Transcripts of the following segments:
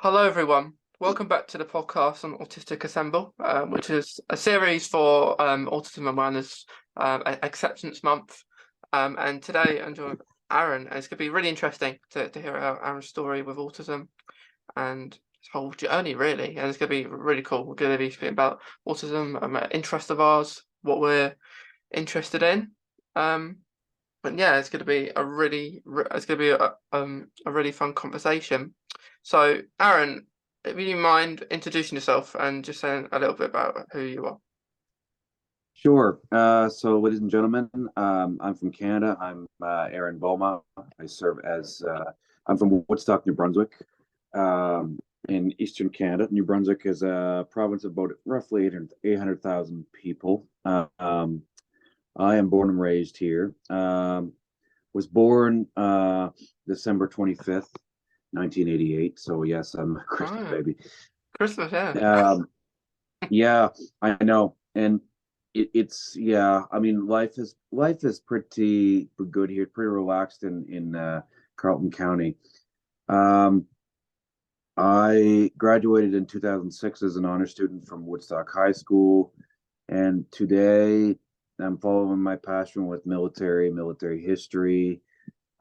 Hello, everyone. Welcome back to the podcast on Autistic Assemble, which is a series for Autism Awareness Acceptance Month. And today I'm joined with Aaron, and it's going to be really interesting to hear Aaron's story with autism and his whole journey, really. And it's going to be really cool. We're going to be speaking about autism, an interest of ours, what we're interested in. But yeah, it's going to be a really fun conversation. So, Aaron, if you mind introducing yourself and just saying a little bit about who you are. Sure. So, ladies and gentlemen, I'm from Canada. I'm Aaron Bouma. I'm from Woodstock, New Brunswick, in eastern Canada. New Brunswick is a province of about roughly 800,000 people. I am born and raised here. Was born December 25th, 1988. So, yes, I'm a Christmas baby. Christmas, yeah. Yeah, I know. And I mean, life is pretty good here, pretty relaxed in Carleton County. I graduated in 2006 as an honor student from Woodstock High School, and today I'm following my passion with military history.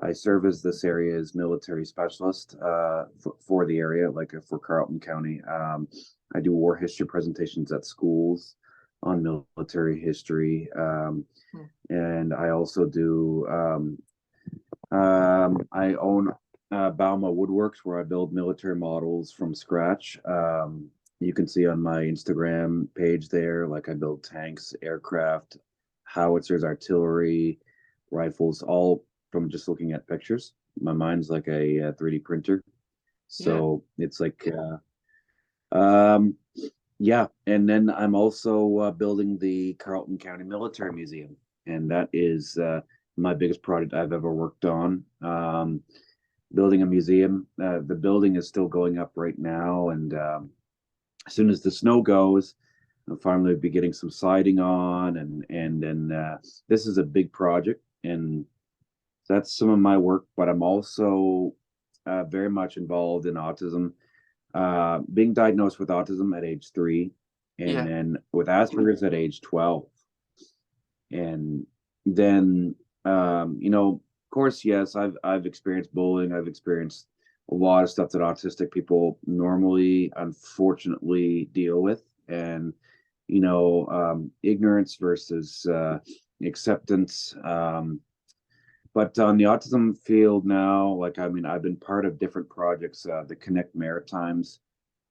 I serve as this area's military specialist for the area, like for Carleton County. I do war history presentations at schools on military history, and I also do. I own Bouma Woodworks, where I build military models from scratch. You can see on my Instagram page there, like I build tanks, aircraft, howitzers, artillery, rifles, all from just looking at pictures. My mind's like a 3D printer, so it's like yeah. And then I'm also building the Carleton County Military Museum, and that is my biggest project I've ever worked on. Building a museum. The building is still going up right now, and as soon as the snow goes, I'll finally be getting some siding on, and then this is a big project, and that's some of my work. But I'm also very much involved in autism. Being diagnosed with autism at age 3, and then with Asperger's at age 12. And then, of course, yes, I've experienced bullying. I've experienced a lot of stuff that autistic people normally, unfortunately, deal with. And, ignorance versus acceptance. But on the autism field now, like, I mean, I've been part of different projects, the Connect Maritimes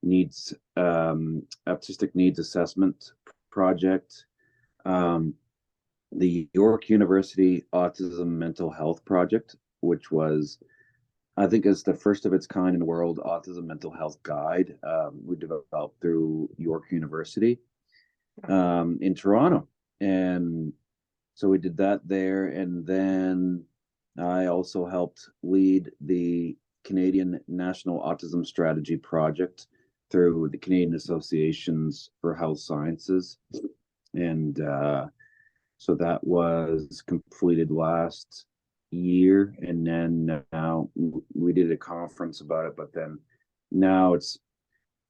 Autistic Needs Assessment Project, the York University Autism Mental Health Project, which was, I think, is the first of its kind in the world autism mental health guide we developed through York University in Toronto. And so we did that there. And then I also helped lead the Canadian National Autism Strategy Project through the Canadian Associations for Health Sciences. And so that was completed last year. And then now we did a conference about it, but then now it's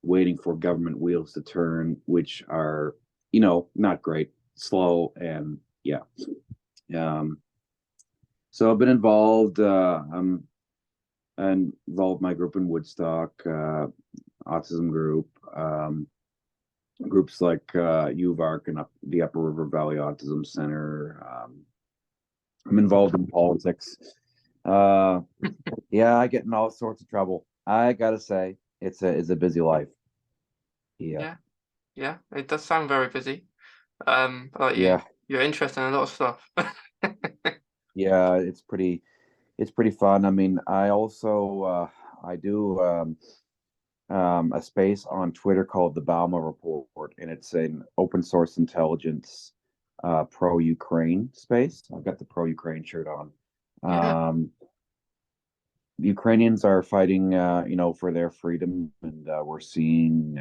waiting for government wheels to turn, which are, not great, slow, and yeah. So I've been involved. I'm involved my group in Woodstock, autism group, groups like UVARC and the Upper River Valley Autism Center. I'm involved in politics. Yeah, I get in all sorts of trouble. I gotta say, it's a busy life. Yeah, it does sound very busy. Like you're interested in a lot of stuff. Yeah, it's pretty fun. I mean, I also I do a space on Twitter called the Bouma Report, and it's an open source intelligence pro Ukraine space. I've got the pro Ukraine shirt on. The Ukrainians are fighting, for their freedom, and we're seeing,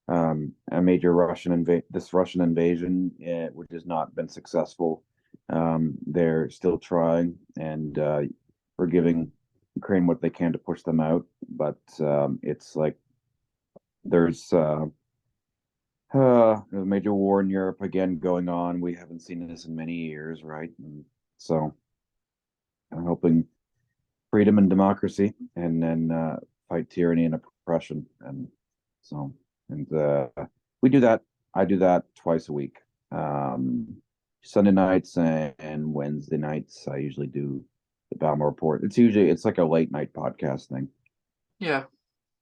a major Russian invasion, which has not been successful. They're still trying, and we're giving Ukraine what they can to push them out, but it's like there's a major war in Europe again going on. We haven't seen this in many years, right? And so I'm hoping freedom and democracy, and then fight tyranny and oppression, and so and we do that. I do that twice a week. Sunday nights and Wednesday nights, I usually do the Balmer Report. It's like a late night podcast thing. Yeah,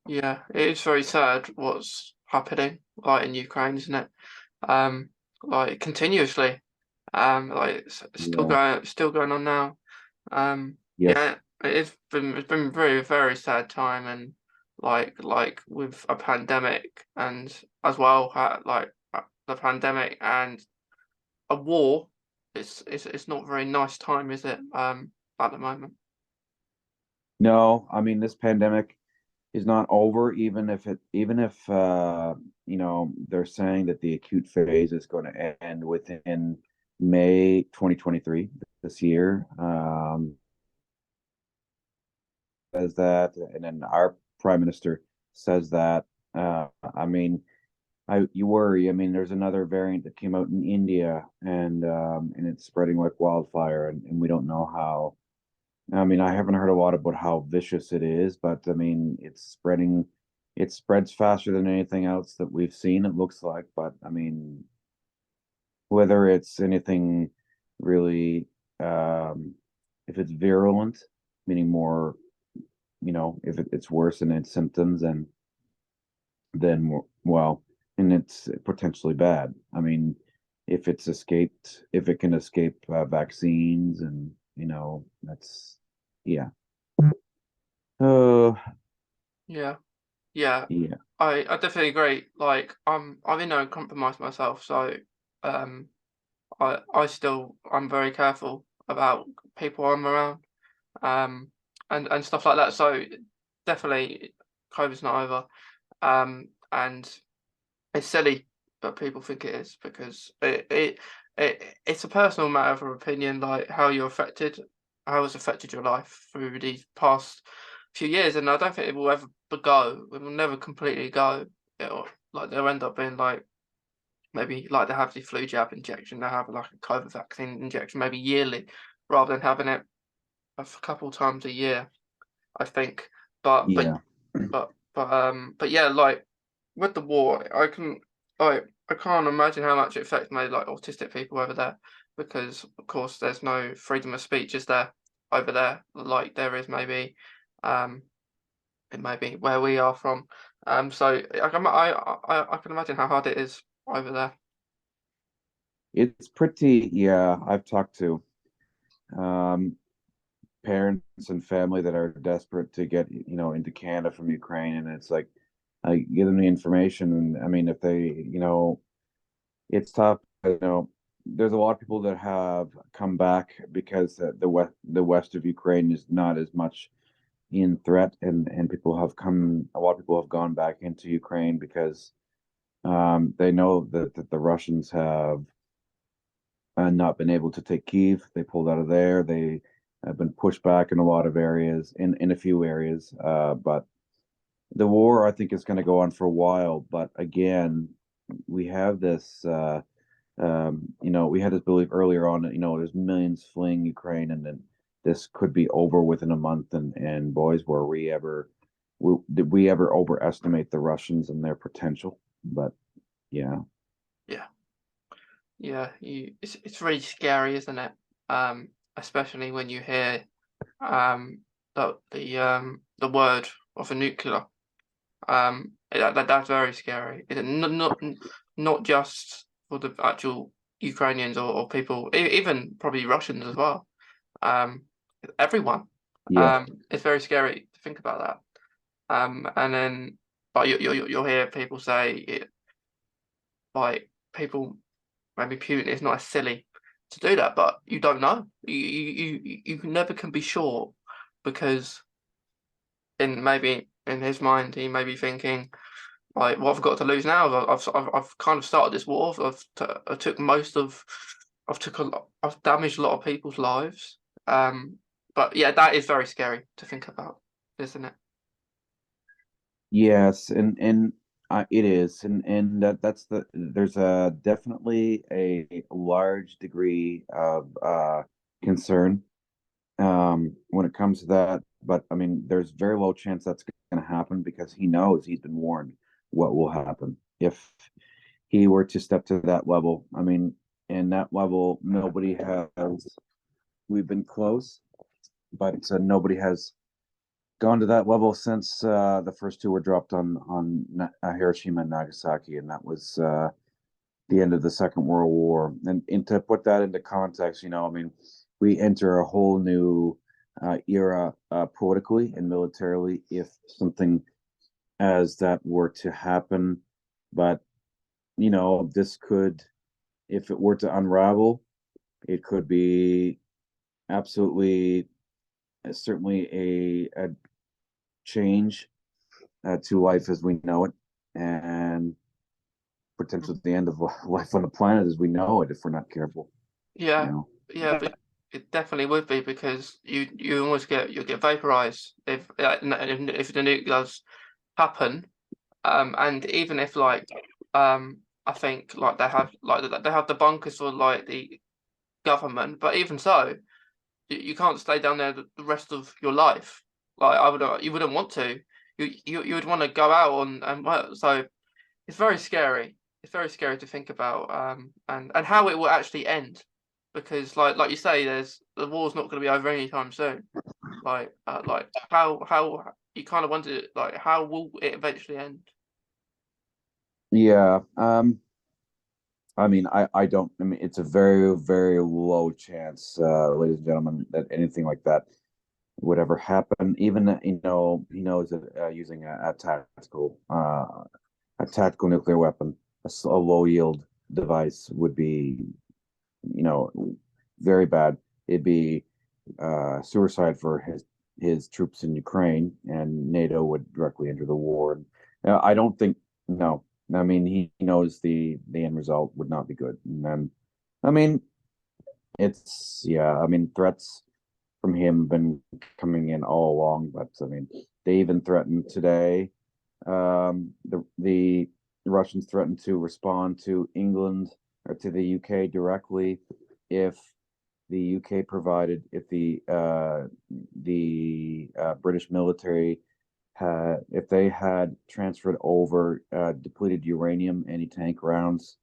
yeah. It is very sad what's happening like in Ukraine, isn't it? Like continuously. Like Yeah. still going on now. Yes. Yeah, it's been very, very sad time, and like with a pandemic and as well the pandemic and a war, it's not a very nice time, is it? At the moment. No, I mean this pandemic is not over, even if they're saying that the acute phase is going to end within May 2023 this year. Says that, and then our prime minister says that. I mean, you worry. I mean, there's another variant that came out in India, and it's spreading like wildfire, and we don't know how. I mean, I haven't heard a lot about how vicious it is, but I mean, it's spreading. It spreads faster than anything else that we've seen, it looks like. But I mean, whether it's anything really, if it's virulent, meaning more, if it's worse in its symptoms, and then, well, and it's potentially bad. I mean, if it can escape vaccines, and that's, yeah. Oh, Yeah, yeah. yeah, I definitely agree. Like I'm immunocompromised myself, so um I'm very careful about people I'm around, um and stuff like that. So definitely COVID's not over. And it's silly that people think it is, because it's a personal matter of opinion, like how it's affected your life through these past few years, and I don't think it will ever go. It will never completely go. It'll like they'll end up being like maybe like they have the flu jab injection, they have like a COVID vaccine injection maybe yearly rather than having it a couple times a year, I think. But but yeah. but yeah, like with the war, I can't imagine how much it affects maybe like autistic people over there, because of course there's no freedom of speech, is there, over there, like there is maybe um it may be where we are from. So I can imagine how hard it is over there. It's pretty, yeah. I've talked to um, parents and family that are desperate to get, into Canada from Ukraine, and it's like I give them the information, and I mean, if they, it's tough. There's a lot of people that have come back because the west of Ukraine is not as much in threat, and a lot of people have gone back into Ukraine because they know that the Russians have not been able to take Kiev. They pulled out of there. They have been pushed back in a lot of areas, in a few areas. But the war, I think, is going to go on for a while. But again, we have this. We had this belief earlier on that there's millions fleeing Ukraine, and then this could be over within a month. And boys, did we ever overestimate the Russians and their potential? But yeah, Yeah, yeah. It's really scary, isn't it? Especially when you hear the word of a nuclear. That's very scary. Not just for the actual Ukrainians or people, even probably Russians as well. Um, everyone. yeah, It's very scary to think about that. And then, but you'll hear people say it, like people, maybe Putin is not as silly to do that, but you don't know. You never can be sure, because maybe in his mind he may be thinking, like, what I've got to lose now. I've kind of started this war. I took most of, I've damaged a lot of people's lives. But yeah, that is very scary to think about, isn't it? Yes, and it is, and that's there's a definitely a large degree of concern when it comes to that. But I mean, there's very low chance that's going to happen because he knows he's been warned what will happen if he were to step to that level. I mean, in that level, nobody has. We've been close, but nobody has gone to that level since the first two were dropped on Hiroshima and Nagasaki, and that was the end of the Second World War. And to put that into context, I mean, we enter a whole new era politically and militarily if something as that were to happen. But this could, if it were to unravel, it could be absolutely, certainly a change to life as we know it, and potentially the end of life on the planet as we know it if we're not careful. You Yeah, know. yeah, but it definitely would be because you almost you'll get vaporized if the nuke does happen. And even if I think like they have the bunkers for like the government, but even so, you can't stay down there the rest of your life. Like you wouldn't want to. You would want to go out and work. So it's very scary. It's very scary to think about and how it will actually end, because like you say, the war's not going to be over anytime soon. Like how you kind of wonder like how will it eventually end? Yeah. I mean, I don't. I mean, it's a very, very low chance, ladies and gentlemen, that anything like that would ever happen. Even he knows that using a tactical nuclear weapon, a low yield device would be, you know, very bad. It'd be suicide for his troops in Ukraine, and NATO would directly enter the war. I don't think no. I mean, he knows the end result would not be good. And then, I mean, yeah. I mean, threats from him been coming in all along, but I mean, they even threatened today. The Russians threatened to respond to England or to the UK directly if the UK provided, if the British military if they had transferred over depleted uranium anti-tank rounds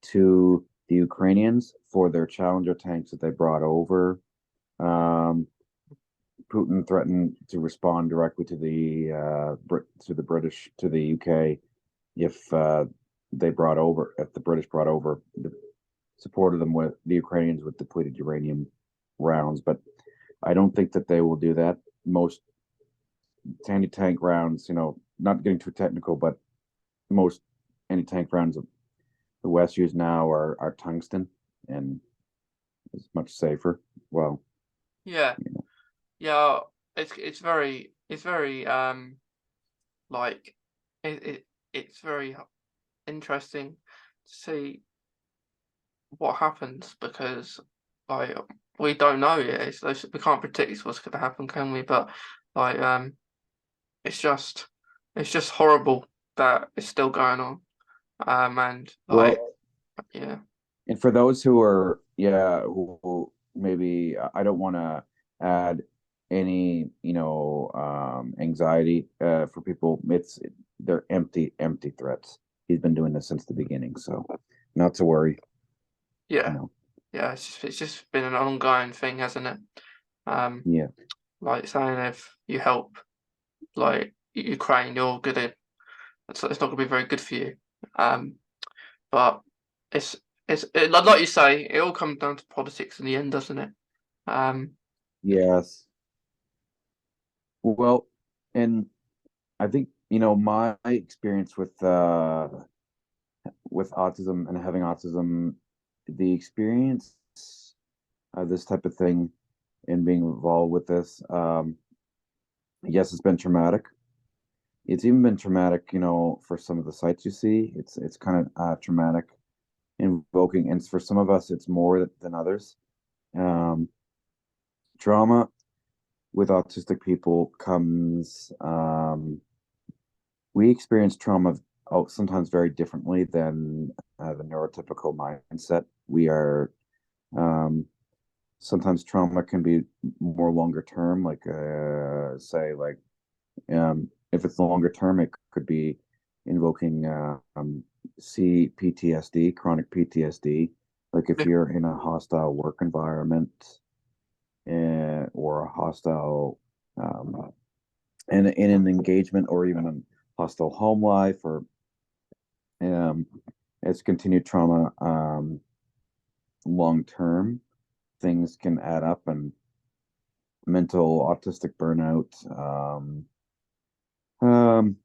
to the Ukrainians for their Challenger tanks that they brought over. Putin threatened to respond directly to the British, to the UK, if if the British brought over, supported them with the Ukrainians with depleted uranium rounds. But I don't think that they will do that. Most anti-tank rounds, not getting too technical, but most anti-tank rounds the West use now are tungsten, and it's much safer. Well, Yeah, yeah. It's very like it's very interesting to see what happens because like we don't know yet. We can't predict what's going to happen, can we? But like it's just it's just horrible that it's still going on. And like well, yeah, and for those who are, yeah, who maybe, I don't want to add any, anxiety for people. They're empty threats. He's been doing this since the beginning, so not to worry. You yeah, know, yeah. It's just been an ongoing thing, hasn't it? Um, yeah, like saying if you help like Ukraine, you're gonna it's not gonna be very good for you. Um, but it's like you say, it all comes down to politics in the end, doesn't it? Um, yes. Well, and I think my experience with autism and having autism, the experience of this type of thing and being involved with this. Yes, it's been traumatic. It's even been traumatic, for some of the sites you see. It's kind of traumatic, invoking, and for some of us, it's more than others. Um, Trauma. with autistic people comes we experience trauma sometimes very differently than the neurotypical mindset. We are sometimes trauma can be more longer term, like say like if it's longer term, it could be invoking PTSD, chronic PTSD. Like if Yeah. you're in a hostile work environment or a hostile um, in an engagement or even a hostile home life or um, it's continued trauma long term, things can add up and mental autistic burnout. Um,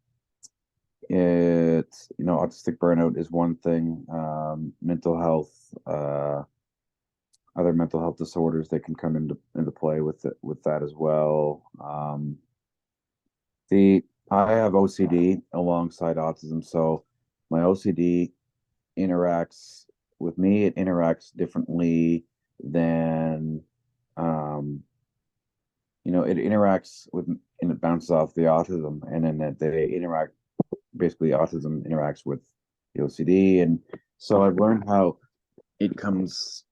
it's autistic burnout is one thing. Mental health, other mental health disorders that can come into play with that as well. The I have OCD alongside autism, so my OCD interacts with me. It interacts differently than um, it interacts with and it bounces off the autism, and then they interact. Basically, autism interacts with the OCD, and so I've learned how it comes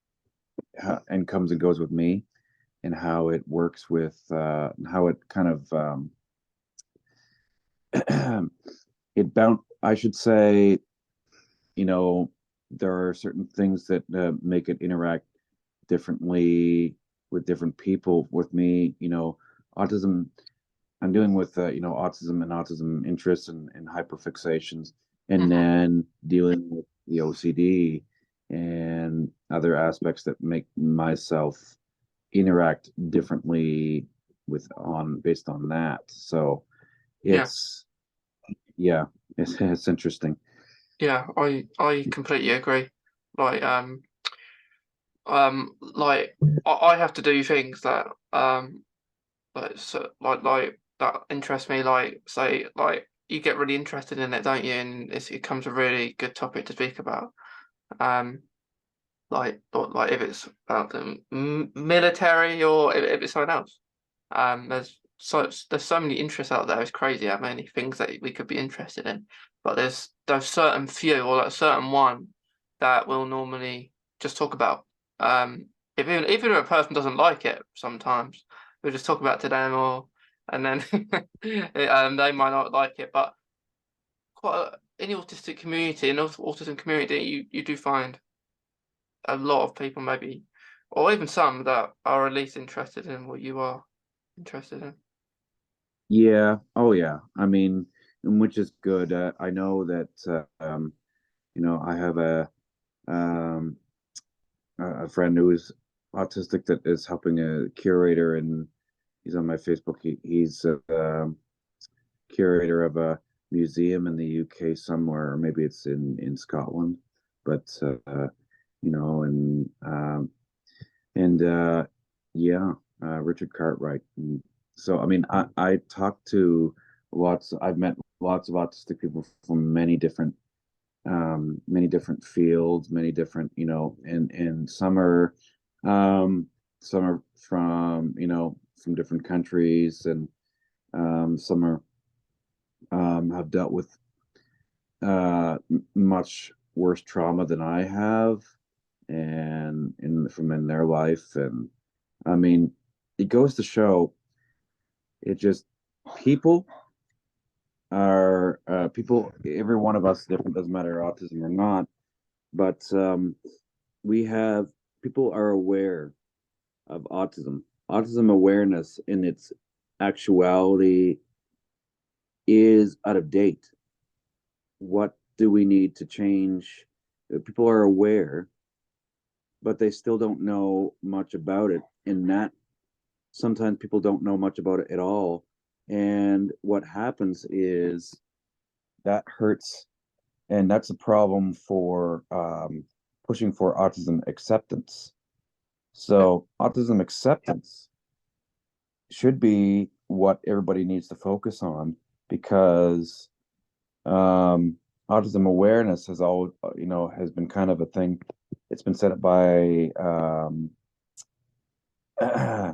and goes with me, and how it works with how it kind of I should say, you know, there are certain things that make it interact differently with different people. With me, autism. I'm dealing with autism and autism interests and hyperfixations, and Mhm. then dealing with the OCD and other aspects that make myself interact differently based on that. So Yeah. it's yeah, it's interesting. Yeah. I completely agree. Like like I have to do things that like that interest me. Like say like you get really interested in it, don't you? And it becomes a really good topic to speak about. Um, like if it's about the military or if it's something else. There's so many interests out there. It's crazy how many things that we could be interested in. But there's certain few or like certain one that we'll normally just talk about. Um, even if a person doesn't like it, sometimes we'll just talk about to them and then they might not like it. But in the autistic community, in the autism community, you do find a lot of people maybe, or even some that are at least interested in what you are interested in. Yeah. Oh, yeah. I mean, and which is good. I know that I have um, a friend who is autistic that is helping a curator, and he's on my Facebook. He's a curator of a museum in the UK somewhere, or maybe it's in Scotland. But and yeah, Richard Cartwright. And so, I mean, I talked to I've met lots of autistic people from many different fields, many different, and um, some are from, from different countries, and some are have dealt with much worse trauma than I have, and in their life, and I mean, it goes to show it just people people. Every one of us is different. Doesn't matter autism or not, but we have people are aware of autism. Autism awareness in its actuality is out of date. What do we need to change? People are aware, but they still don't know much about it. And that sometimes people don't know much about it at all. And what happens is that hurts. And that's a problem for pushing for autism acceptance. Yeah, So, autism acceptance should be what everybody needs to focus on because um, autism awareness has always, has been kind of a thing. It's been set up by,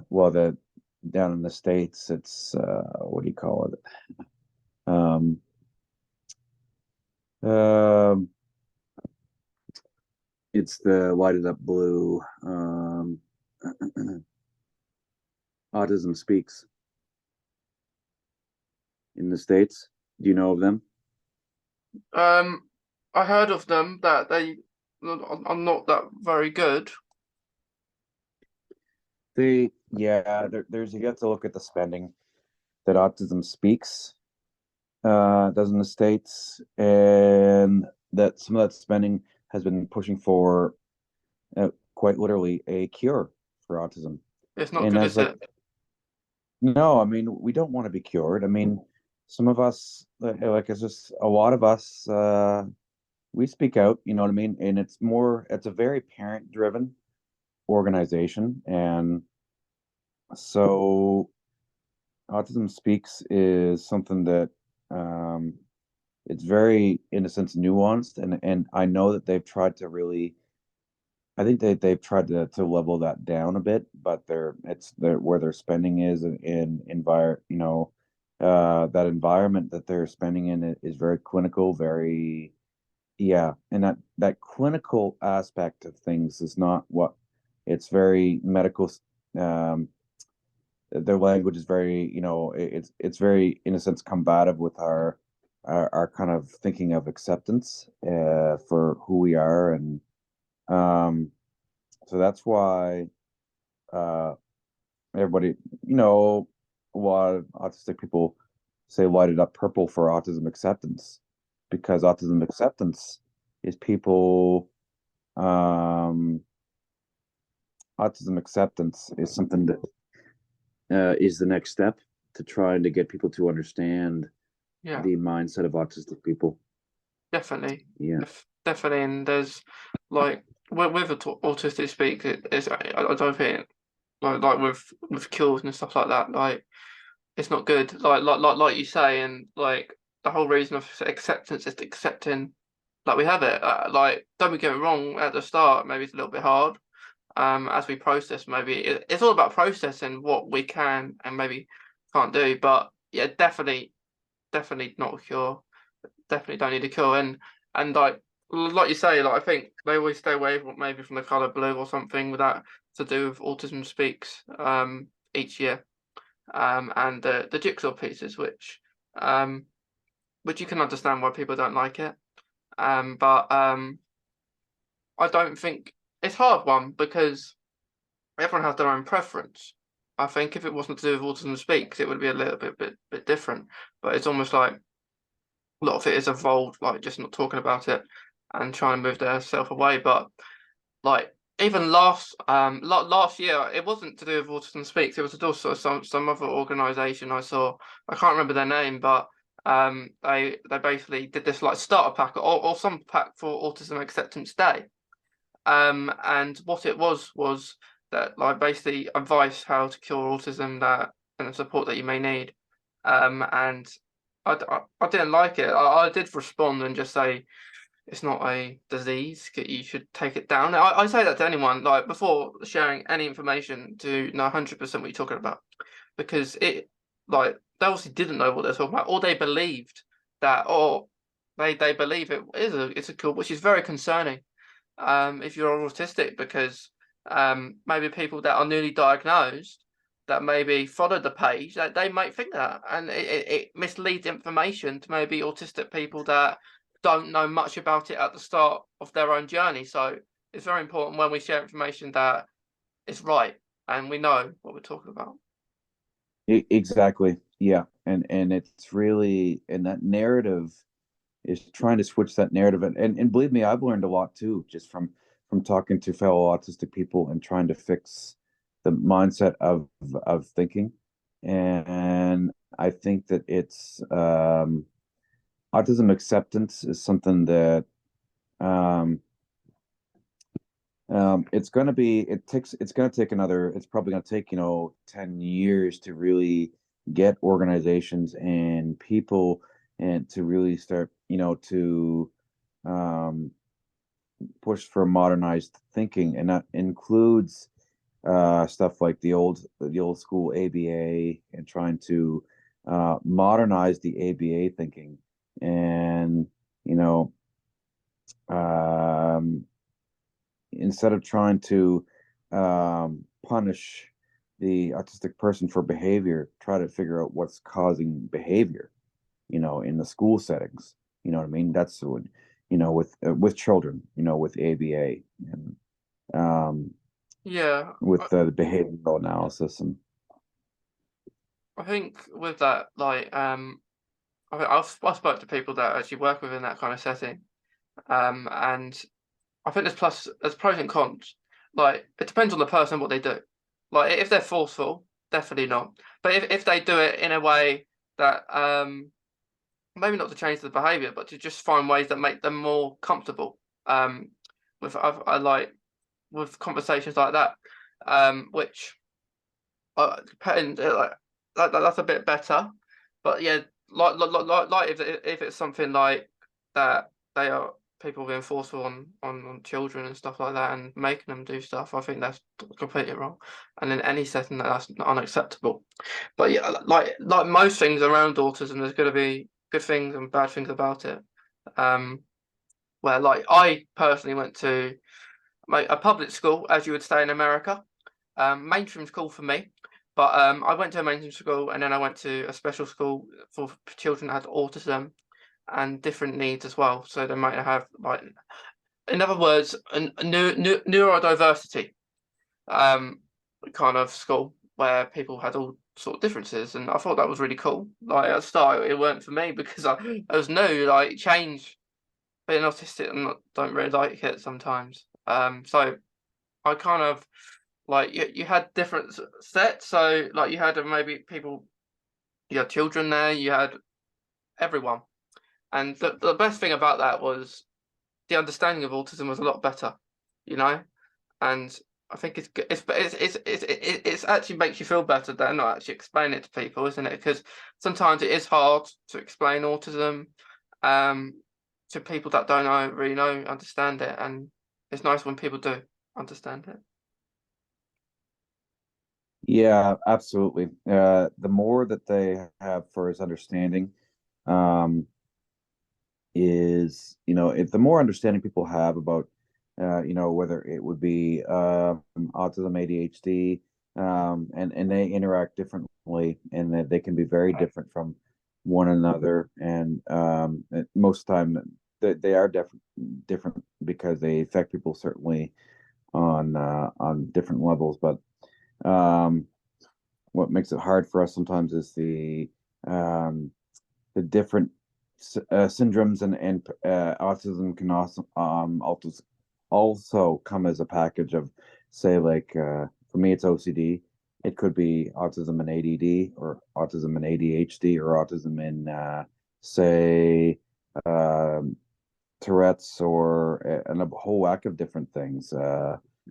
well, down in the States, it's what do you call it? Um, um, it's the lighted up blue. Autism Speaks in the States. Do you know of them? I heard of them that they are not that very good. There's you have to look at the spending that Autism Speaks does in the States, and that some of that spending has been pushing for quite literally a cure for autism. It's not And good, as is it? like, no, I mean, we don't want to be cured. I mean, some of us, like, it's just a lot of us, we speak out, you know what I mean? And it's a very parent driven organization. And so Autism Speaks is something that, um, it's very, in a sense, nuanced. And I know that they've tried to really, I think they've tried to level that down a bit, but they're where their spending is in that environment that they're spending in is very clinical, very, yeah, and that clinical aspect of things is not what it's very medical. Um, their language is very, it's very, in a sense, combative with our kind of thinking of acceptance for who we are. And um so that's why uh everybody, a lot of autistic people say light it up purple for autism acceptance, because autism acceptance is people, um autism acceptance is something that is the next step to trying to get people to understand Yeah, the mindset of autistic people. definitely. Yeah. Definitely. And there's like with autistic speak, I don't think like with cures and stuff like that, like it's not good. Like you say, and like the whole reason of acceptance is accepting like we have it. Like don't be get me wrong, at the start maybe it's a little bit hard. As we process, maybe it's all about processing what we can and maybe can't do. But yeah, definitely not a cure. Definitely don't need a cure. And like you say, like I think they always stay away from maybe from the color blue or something with that to do with Autism Speaks each year. And the jigsaw pieces, which you can understand why people don't like it. But I don't think it's a hard one because everyone has their own preference. I think if it wasn't to do with Autism Speaks, it would be a little bit different. But it's almost like a lot of it is evolved, like just not talking about it and trying to move their self away. But like even last year, it wasn't to do with Autism Speaks. It was also some other organisation I saw. I can't remember their name, but they basically did this like starter pack or some pack for Autism Acceptance Day. And what it was that like basically advice how to cure autism that and the support that you may need. And I didn't like it. I did respond and just say it's not a disease. You should take it down. I say that to anyone like before sharing any information to know 100% what you're talking about, because it like they obviously didn't know what they're talking about, or they believed that, or they believe it's a cure, which is very concerning if you're autistic, because maybe people that are newly diagnosed that maybe followed the page that they might think that, and it misleads information to maybe autistic people that don't know much about it at the start of their own journey. So it's very important when we share information that it's right and we know what we're talking about. Exactly. Yeah. And it's really, and that narrative is trying to switch that narrative. And believe me, I've learned a lot too, just from talking to fellow autistic people and trying to fix the mindset of thinking. And I think that it's autism acceptance is something that um it's going to take it's probably going to take 10 years to really get organizations and people and to really start to um push for modernized thinking, and that includes stuff like the old school ABA, and trying to modernize the ABA thinking, and you know, um, instead of trying to punish the autistic person for behavior, try to figure out what's causing behavior, in the school settings. You know what I mean? That's what, with children, with ABA, and um, Yeah, with the behavioral analysis. And I think with that, like, I've spoke to people that actually work within that kind of setting, and I think there's pros and cons. Like, it depends on the person what they do. Like, if they're forceful, definitely not. But if they do it in a way that maybe not to change the behavior, but to just find ways that make them more comfortable. With I like with conversations like that, which depend that's a bit better. But yeah, like if it's something like that, they are people being forceful on children and stuff like that, and making them do stuff. I think that's completely wrong, and in any setting that's unacceptable. But yeah, like most things around autism, there's going to be good things and bad things about it. Um, where like I personally went to a public school, as you would say in America. Mainstream school for me, but I went to a mainstream school and then I went to a special school for children that had autism and different needs as well. So they might have like, in other words, a neurodiversity kind of school where people had all sort of differences, and I thought that was really cool. Like at the start, it weren't for me because I was new. Like change, being autistic, and don't really like it sometimes. So I kind of like you had different sets. So like you had maybe people, you had children there, you had everyone, and the best thing about that was the understanding of autism was a lot better, you know. And I think it's actually makes you feel better than not actually explain it to people, isn't it? Because sometimes it is hard to explain autism um, to people that don't really know understand it, and it's nice when people do understand it. yeah, absolutely. The more that they have for his understanding, um, is, if the more understanding people have about, whether it would be autism, ADHD, and they interact differently, and that they can be very different from one another, and most of the time they are different because they affect people certainly on different levels. But um, what makes it hard for us sometimes is um, the different syndromes, and autism can also come as a package of, say, like, for me it's OCD. It could be autism and ADD, or autism and ADHD, or autism and say, um, Tourette's, or and a whole whack of different things.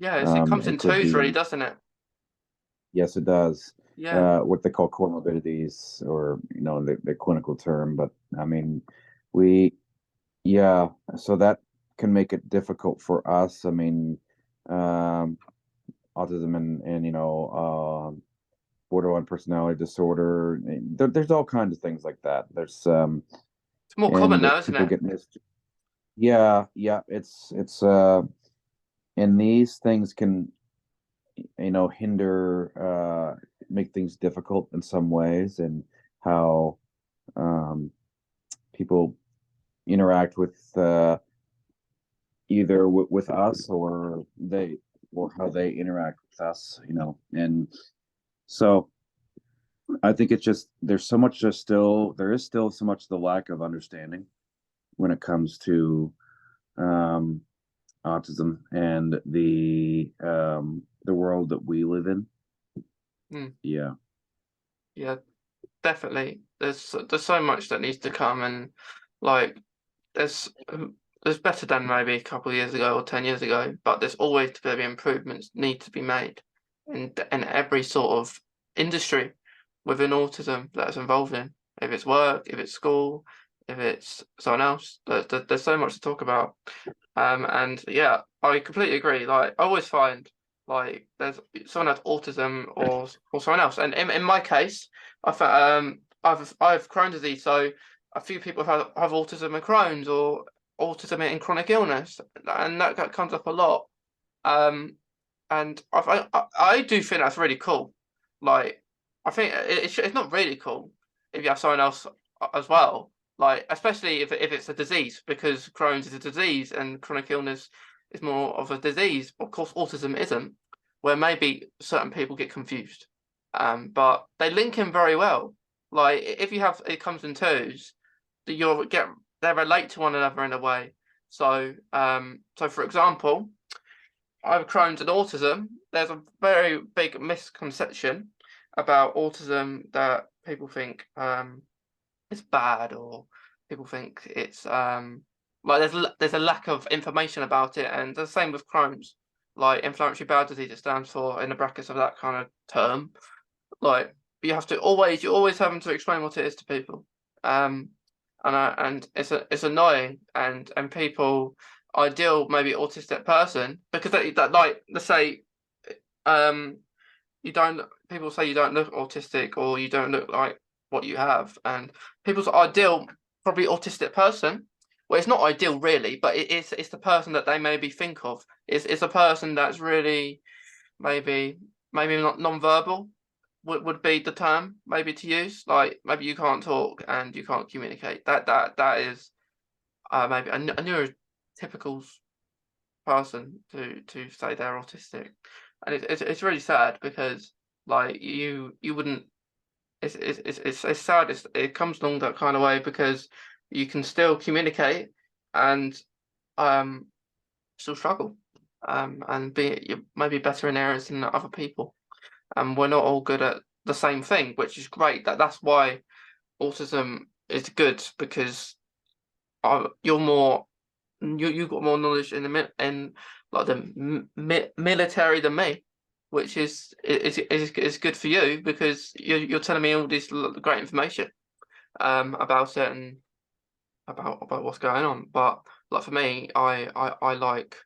Yeah, it comes It in could twos, really, be, doesn't it? yes, it does. Yeah, What they call comorbidities, or the clinical term. But I mean, we yeah, so that can make it difficult for us. I mean, um, autism, and borderline personality disorder. There's all kinds of things like that. There's it's more common and now, isn't people it? get missed. Yeah, yeah. It's and these things can, hinder, make things difficult in some ways, and how um, people interact with, either with us, or how they interact with us, and so I think it's just, there is still so much the lack of understanding when it comes to um, autism, and the world that we live in. Mm, Yeah. yeah, definitely. There's so much that needs to come, and like there's there's better than maybe a couple of years ago or 10 years ago, but there's always to be improvements need to be made in every sort of industry within autism that's involved in. If it's work, if it's school, if it's someone else, there's so much to talk about. And yeah, I completely agree. Like I always find Like there's someone has autism or someone else. And in my case, I've Crohn's disease, so a few people have autism and Crohn's or autism and chronic illness, and that comes up a lot. Um, and I do think that's really cool. Like I think it's not really cool if you have someone else as well. Like especially if it's a disease, because Crohn's is a disease and chronic illness is more of a disease. Of course, autism isn't, where maybe certain people get confused. But they link in very well. Like if you have it comes in twos, you'll get they relate to one another in a way. So for example, I have Crohn's and autism. There's a very big misconception about autism that people think is bad, or people think it's like there's a lack of information about it, and the same with Crohn's, like inflammatory bowel disease. It stands for in the brackets of that kind of term. Like you have to you're always having to explain what it is to people. Um, and it's annoying, and people ideal maybe autistic person because that like let's say um you don't people say you don't look autistic or you don't look like what you have, and people's ideal probably autistic person, well it's not ideal really, but it's the person that they maybe think of. It's a person that's really maybe not non-verbal would be the term maybe to use. Like maybe you can't talk and you can't communicate. That is maybe a neurotypical person to say they're autistic, and it's really sad because like you wouldn't. It's sad. It comes along that kind of way because you can still communicate and um still struggle and be you maybe better in areas than other people. And we're not all good at the same thing, which is great. That's why autism is good because you're more you got more knowledge in in like the military than me, which is good for you because you're telling me all this great information about it and about what's going on. But like for me, I like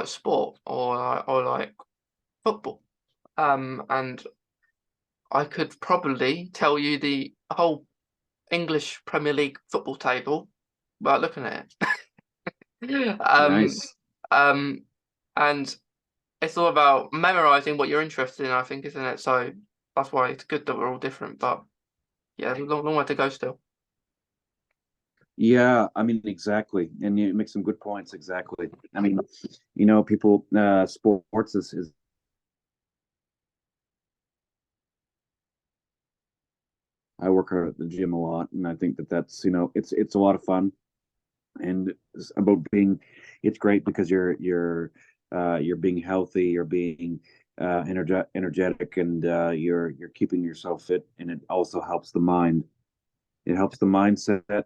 sport or I like football. And I could probably tell you the whole English Premier League football table without looking at it. Nice. Um, and it's all about memorizing what you're interested in, I think, isn't it? So that's why it's good that we're all different. But yeah, there's a long way to go still. Yeah, I mean, exactly. And you make some good points. Exactly. I mean, people, sports is I work out at the gym a lot, and I think that's it's a lot of fun, and it's about being, it's great because you're being healthy, you're being energetic, and you're keeping yourself fit, and it also helps the mind. It helps the mindset,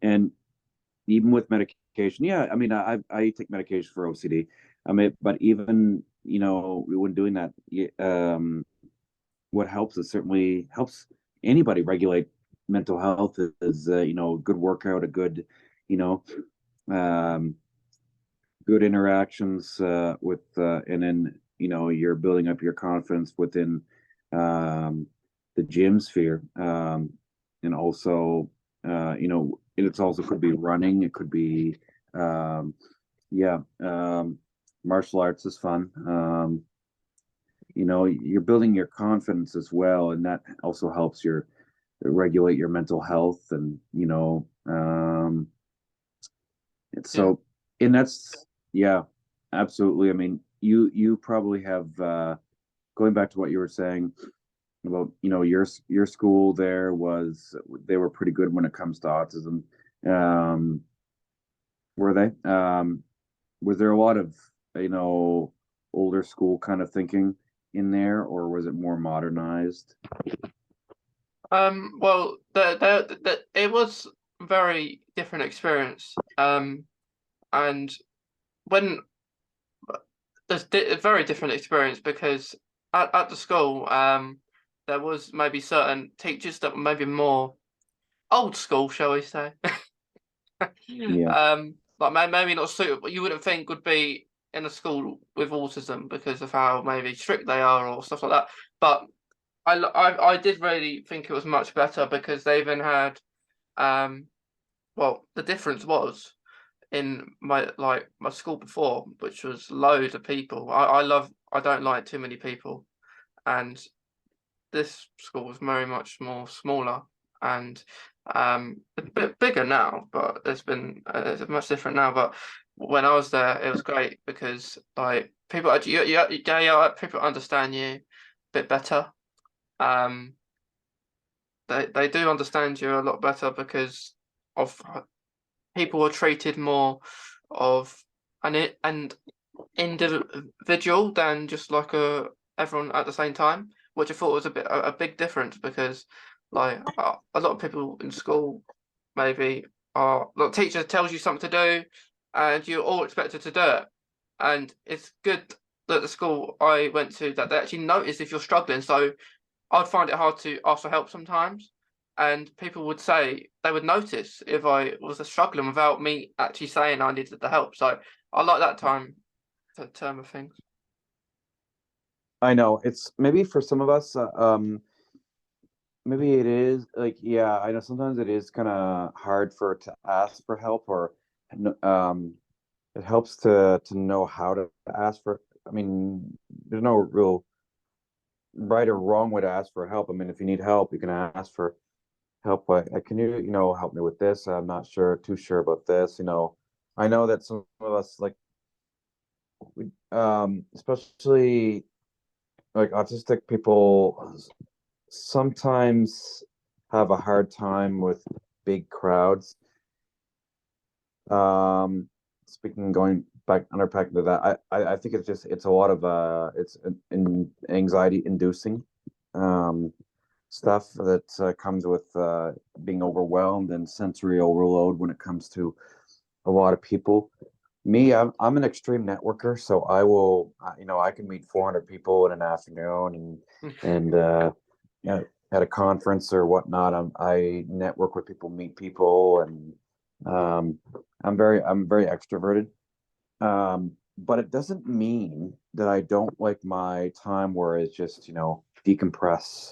and even with medication, yeah. I mean, I take medication for OCD. I mean, but even when doing that, what helps is certainly helps anybody regulate mental health is a good workout, a good you know um, good interactions with and then you're building up your confidence within um, the gym sphere, and also it's also could be running, it could be um, yeah martial arts is fun. You're building your confidence as well, and that also helps your regulate your mental health, and Yeah. so, and that's, yeah, absolutely. I mean, you probably have going back to what you were saying about your school there was they were pretty good when it comes to autism. um were they was there a lot of older school kind of thinking in there, or was it more modernized? Well, it was a very different experience. And when a very different experience because at the school, there was maybe certain teachers that were maybe more old school, shall we say? Yeah. Like maybe not suitable. You wouldn't think would be. in a school with autism because of how maybe strict they are or stuff like that. But I did really think it was much better because they even had well, the difference was in my school before, which was loads of people. I don't like too many people, and this school was very much more smaller and a bit bigger now, but it's much different now. But when I was there, it was great because like people people understand you a bit better. Um, they do understand you a lot better because of people are treated more of an individual than just like everyone at the same time, which I thought was a big difference because like a lot of people in school maybe are like teacher tells you something to do and you're all expected to do it, and it's good that the school I went to that they actually notice if you're struggling. So I'd find it hard to ask for help sometimes, and people would say they would notice if I was struggling without me actually saying I needed the help. So I like that term of things. I know it's maybe for some of us, maybe it is like, yeah, I know sometimes it is kind of hard to ask for help, or um, it helps to know how to ask for. I mean, there's no real right or wrong way to ask for help. I mean, if you need help, you can ask for help. Can you, help me with this? I'm not too sure about this. I know that some of us like, especially like autistic people sometimes have a hard time with big crowds. Speaking going back unpacking to that, I think it's a lot of it's an anxiety inducing stuff that comes with being overwhelmed and sensory overload when it comes to a lot of people. Me, I'm an extreme networker, so I can meet 400 people in an afternoon, and you know, at a conference or whatnot. I network with people, meet people, and I'm very extroverted. But it doesn't mean that I don't like my time where it's just decompress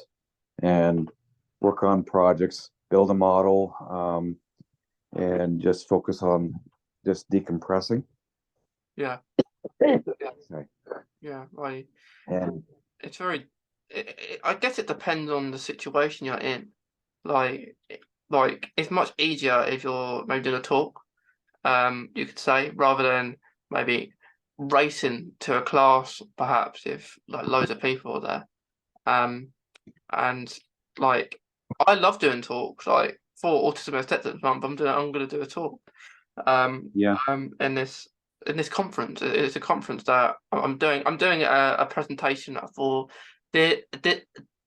and work on projects, build a model, and just focus on just decompressing. Yeah, Sorry. yeah, right. And It's very. I guess it depends on the situation you're in. Like, like it's much easier if you're maybe doing a talk. You could say rather than maybe racing to a class, perhaps if like loads of people are there. And like I love doing talks. Like for Autism Acceptance Month, I'm gonna do a talk. yeah, In this conference. It's a conference that I'm doing a presentation for the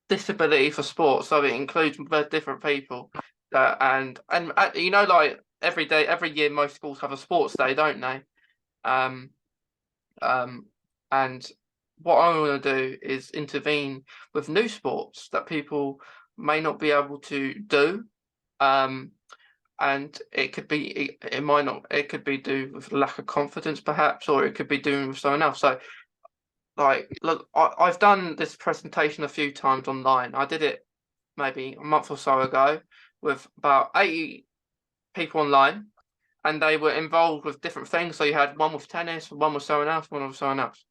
disability for sport, so it includes different people. And like every year, most schools have a sports day, don't they? Um, um, and what I want to do is intervene with new sports that people may not be able to do. Um, and it might not, it could be due with lack of confidence perhaps, or it could be doing with someone else. So like look, I've done this presentation a few times online. I did it maybe a month or so ago with about 80 people online, and they were involved with different things. So you had one with tennis, one with someone else, one with someone else.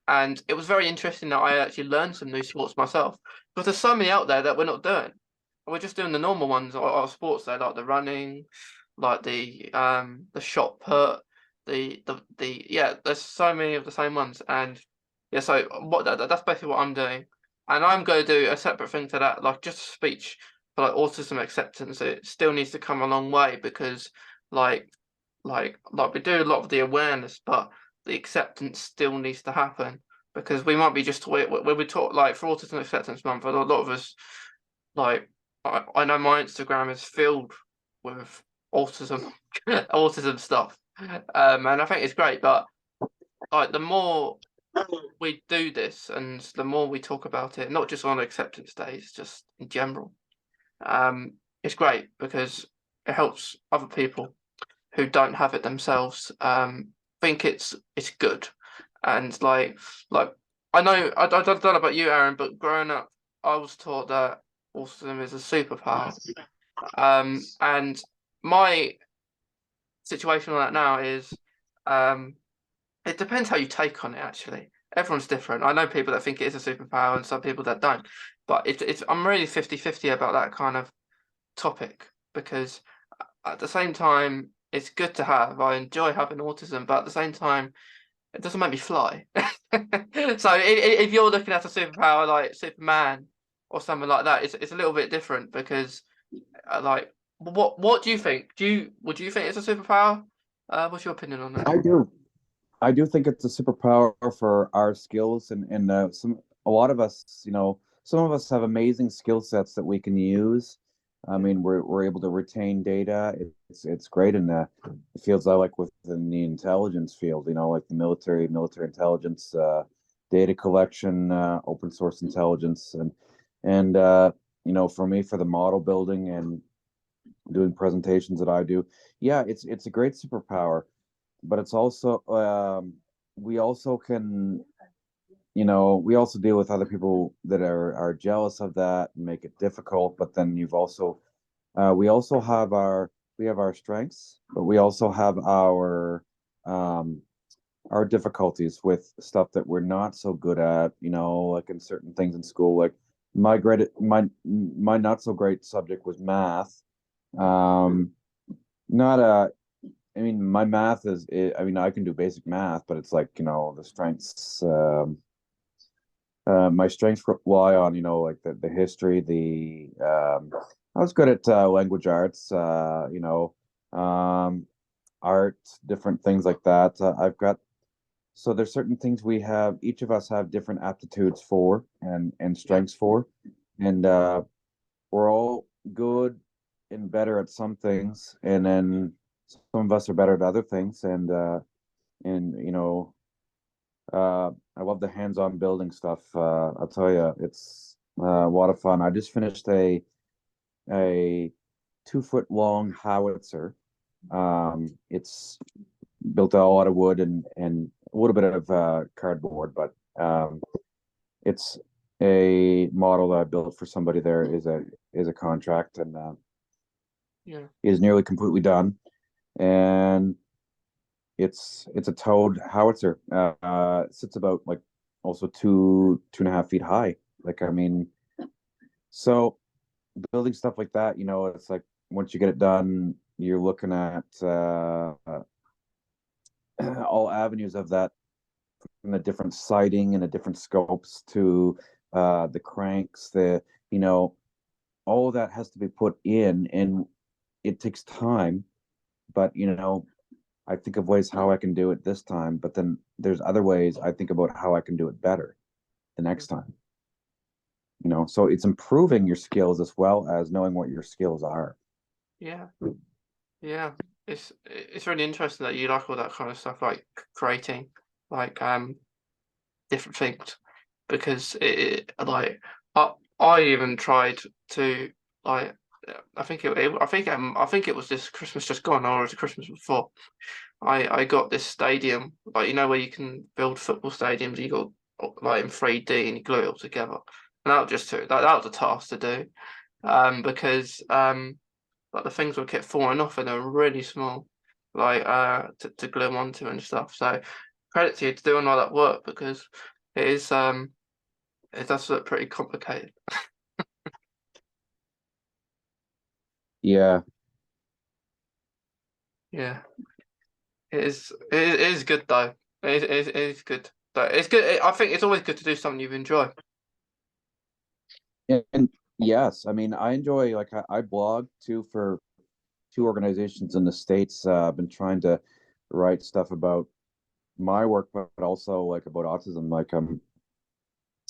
And it was very interesting that I actually learned some new sports myself, because there's so many out there that we're not doing. We're just doing the normal ones or sports there, like the running, like the shot put, the yeah. There's so many of the same ones, and yeah. So that's basically what I'm doing, and I'm going to do a separate thing to that, like just a speech for like autism acceptance. It still needs to come a long way because like like we do a lot of the awareness, but the acceptance still needs to happen because we might be just when we talk like for Autism Acceptance Month, a lot of us like I know my Instagram is filled with autism autism stuff, and I think it's great. But like the more we do this and the more we talk about it, not just on acceptance days, just in general, it's great because it helps other people who don't have it themselves think it's good. And like I don't know about you, Aaron, but growing up, I was taught that autism is a superpower. And my situation on that now is, um, it depends how you take on it, actually. Everyone's different. I know people that think it is a superpower and some people that don't. But it's I'm really 50-50 about that kind of topic, because at the same time, it's good to have. I enjoy having autism, but at the same time, it doesn't make me fly. So if you're looking at a superpower like Superman or something like that, it's a little bit different, because like, what do you think? Would you think it's a superpower? What's your opinion on that? I do. I do think it's a superpower for our skills, and a lot of us, some of us have amazing skill sets that we can use. I mean, we're able to retain data. It's great in the fields I like within the intelligence field. Like the military intelligence, data collection, open source intelligence, and for me, for the model building and doing presentations that I do, yeah, it's a great superpower, but it's also we also can we also deal with other people that are jealous of that and make it difficult. But then you've also we also have our strengths, but we also have our difficulties with stuff that we're not so good at, like in certain things in school. Like my not so great subject was math. Not a I mean, my math I mean, I can do basic math, but it's like, the strengths, my strengths rely on, like the history, I was good at language arts, art, different things like that. So there's certain things each of us have different aptitudes for and Yeah, strengths for. And we're all good and better at some things, and then some of us are better at other things. And I love the hands-on building stuff. I'll tell you, it's a lot of fun. I just finished a 2 foot long howitzer. It's built out a lot of wood and a little bit of cardboard, but it's a model that I built for somebody. There is a contract, and yeah, it is nearly completely done. And it's a towed howitzer. It sits about like also 2.5 feet high. Like, I mean, so building stuff like that, it's like once you get it done, you're looking at all avenues of that, from the different sighting and the different scopes to the cranks, all of that has to be put in, and it takes time. But I think of ways how I can do it this time, but then there's other ways I think about how I can do it better the next time. So it's improving your skills as well as knowing what your skills are. yeah, yeah. It's really interesting that you like all that kind of stuff, like creating like different things, because like I even tried to, like, I think it was this Christmas just gone, or was it Christmas before? I got this stadium, like, where you can build football stadiums. You got, like, in 3D, and you glue it all together. And that was a task to do. Because like, the things would keep falling off, and they were really small, like, to glue them onto and stuff. So credit to you to doing all that work, because it is it does look pretty complicated. Yeah. Yeah, it is good though. It is good. But it's good. I think it's always good to do something you enjoy. And yes, I mean, I enjoy, like, I blog too for two organizations in the States. I've been trying to write stuff about my work, but also like about autism. Like, I'm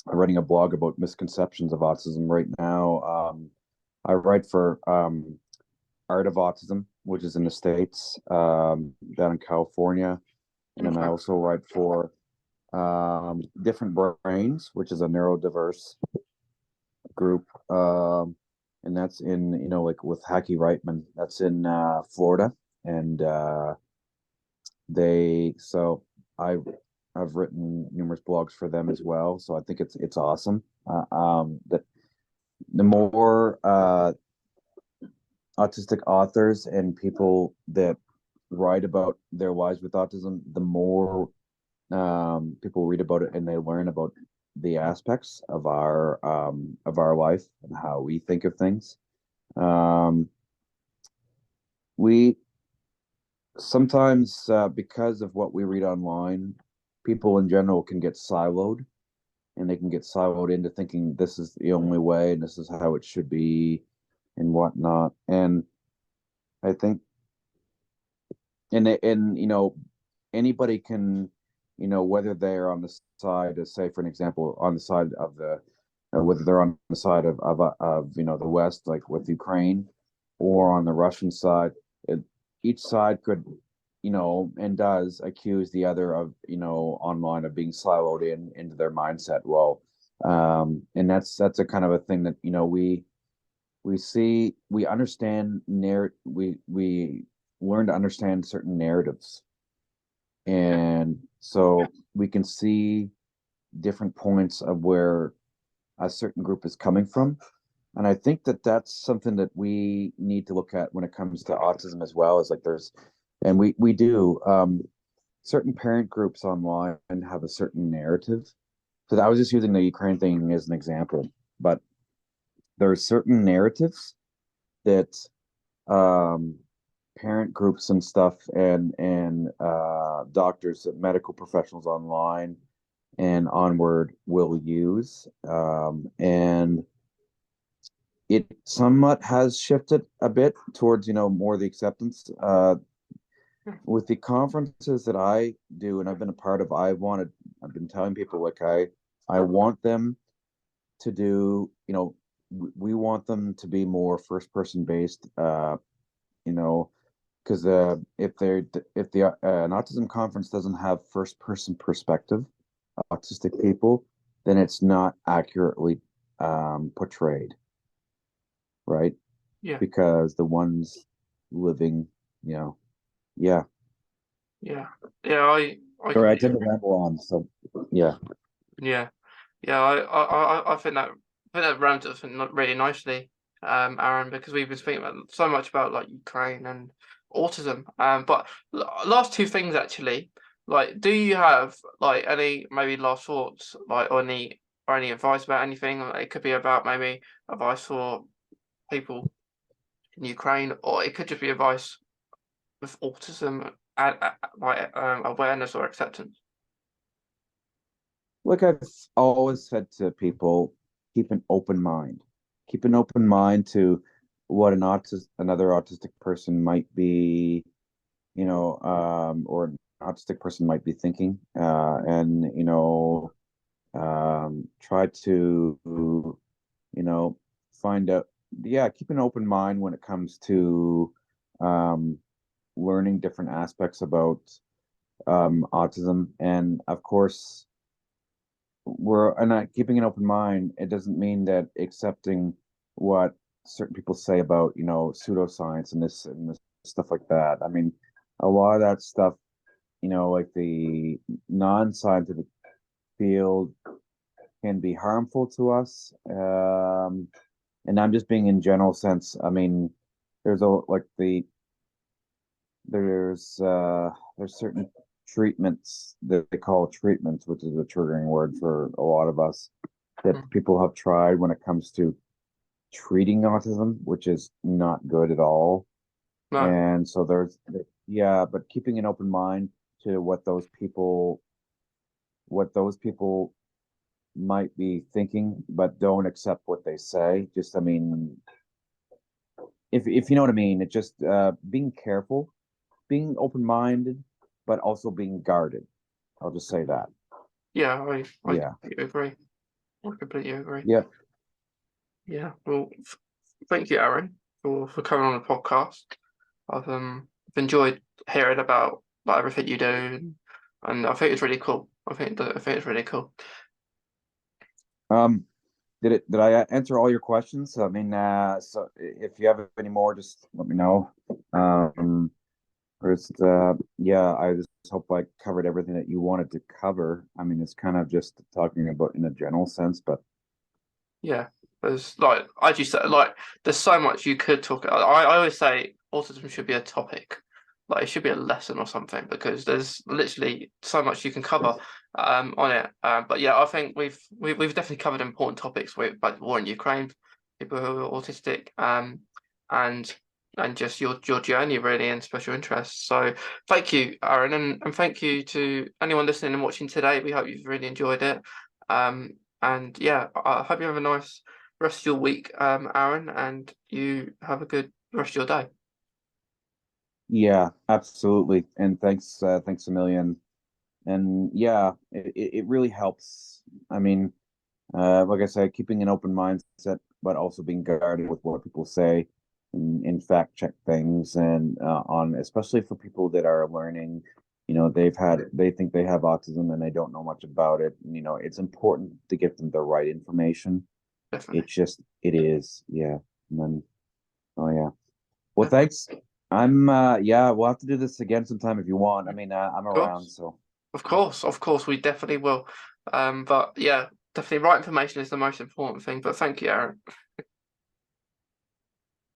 writing a blog about misconceptions of autism right now. I write for Art of Autism, which is in the States, down in California. And then I Okay. also write for Different Brains, which is a neurodiverse group. And that's in, like with Hacky Reitman, that's in Florida. And so I I've written numerous blogs for them as well. So I think it's awesome. That the more autistic authors and people that write about their lives with autism, the more people read about it and they learn about the aspects of our life and how we think of things. We sometimes, because of what we read online, people in general can get siloed, and they can get siloed into thinking this is the only way and this is how it should be and whatnot. And I think, and anybody can, whether they're on the side of, say, for an example, on the side of whether they're on the side of the West, like with Ukraine, or on the Russian side, each side could, and does accuse the other of, online, of being siloed into their mindset. Well, and that's a kind of a thing that, we see, we understand we learn to understand certain narratives, and so we can see different points of where a certain group is coming from. And I think that that's something that we need to look at when it comes to autism as well. Is like and we do, certain parent groups online have a certain narrative. So I was just using the Ukraine thing as an example, but there are certain narratives that, parent groups and stuff, and doctors, medical professionals online and onward will use, and it somewhat has shifted a bit towards, more the acceptance, with the conferences that I do and I've been a part of. I've been telling people, like, I want them to do, we want them to be more first person based, because if an autism conference doesn't have first person perspective, autistic people, then it's not accurately, portrayed, right? Yeah. Because the ones living, yeah. Yeah. Yeah. I Sorry, I completely tend to agree. ramble on. So yeah. Yeah. Yeah. I think that rounds it up really nicely, Aaron, because we've been speaking about so much about like Ukraine and autism. But last two things actually, like, do you have like any maybe last thoughts, like, or any advice about anything? Like, it could be about maybe advice for people in Ukraine, or it could just be advice with autism, like awareness or acceptance. Like I've always said to people, keep an open mind. Keep an open mind to what another autistic person might be, or an autistic person might be thinking, and try to, find out. Yeah, keep an open mind when it comes to, um, learning different aspects about, autism, and of course keeping an open mind. It doesn't mean that accepting what certain people say about, pseudoscience and this stuff like that. I mean, a lot of that stuff, like the non-scientific field, can be harmful to us. And I'm just being in general sense. I mean, there's a like there's certain treatments that they call treatments, which is a triggering word for a lot of us, that Mm. people have tried when it comes to treating autism, which is not good at all. No. And so yeah, but keeping an open mind to what those people might be thinking, but don't accept what they say. Just, I mean, if you know what I mean, it just, being careful, being open minded, but also being guarded. I'll just say that. Yeah, I Yeah. completely agree. I completely agree. Yeah. Yeah. Well, thank you, Aaron, for coming on the podcast. I've enjoyed hearing about like everything you do, and I think it's really cool. I think it's really cool. Um, did I answer all your questions? I mean, so if you have any more, just let me know. Um, First, yeah, I just hope I covered everything that you wanted to cover. I mean, it's kind of just talking about in a general sense, but Yeah, there's like as you said, like there's so much you could talk. I always say autism should be a topic, like it should be a lesson or something, because there's literally so much you can cover on it. But yeah, I think we've definitely covered important topics with like the war in Ukraine, people who are autistic, and just your journey really and special interests. So thank you, Aaron, and thank you to anyone listening and watching today. We hope you've really enjoyed it. Um, and yeah, I hope you have a nice rest of your week, Aaron, and you have a good rest of your day. yeah, absolutely. And thanks a million. And yeah, it really helps. I mean, like I said, keeping an open mindset, but also being guarded with what people say, and in fact check things, and on especially for people that are learning, they think they have autism and they don't know much about it. It's important to give them the right information. Definitely. It is, yeah. And then, oh yeah. Well, Yeah, thanks. Yeah, we'll have to do this again sometime if you want. I mean, I'm of around, course, so of course, we definitely will. But yeah, definitely right information is the most important thing. But thank you, Aaron.